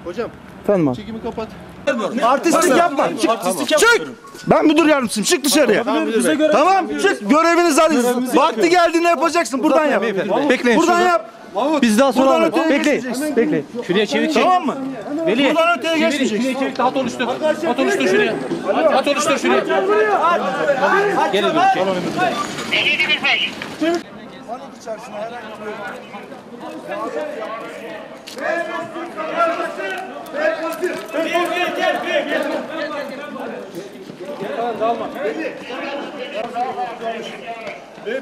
Hocam. Efendim abi. Çekimi kapat. Artistlik yapma. Çık. Çık. Ben müdür yardımcısıyım. Çık dışarıya. Tamam. Çık. Görevinizi alın. Vakti geldiğinde yapacaksın. Buradan yap. Bekleyin. Buradan yap. Biz daha sonra Buradan öteye bekleyin. geçmeyeceksin. Bekleyin. Şuraya çevik çek. Tamam mı? Veli. Buradan öteye geçmeyeceksin. Şuraya çevik de hat oluştur. Hat oluştur şuraya. Hat oluştur şuraya. Gelin dur.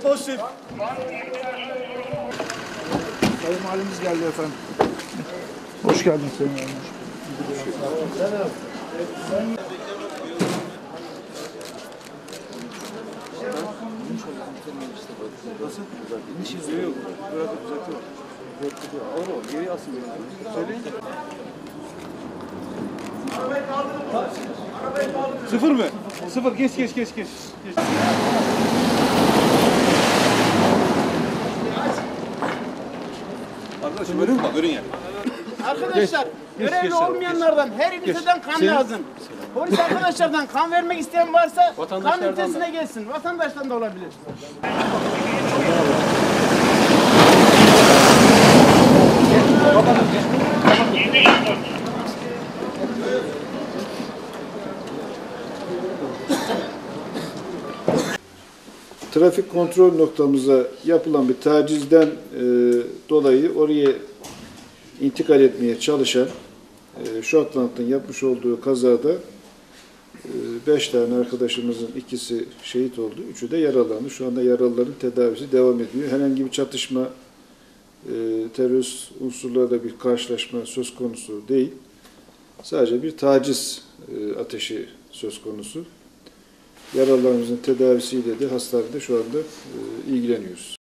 Pozitif. Sayın Valimiz geldi efendim. Hoş geldin Sayın Valim. Sıfır mı? Sıfır. Geç. Arkadaşım görün mü? Görün ya. Arkadaşlar, görevli olmayanlardan her üniteden kan lazım. Polis arkadaşlardan kan vermek isteyen varsa kan ünitesine gelsin. Vatandaştan da olabilir. Trafik kontrol noktamıza yapılan bir tacizden dolayı oraya intikal etmeye çalışan şu Atlant'ın yapmış olduğu kazada 5 tane arkadaşımızın ikisi şehit oldu, 3'ü de yaralandı. Şu anda yaralıların tedavisi devam ediyor. Herhangi bir çatışma, terörist unsurlarla bir karşılaşma söz konusu değil. Sadece bir taciz ateşi söz konusu. Yaralılarımızın tedavisiyle de hastanede şu anda ilgileniyoruz.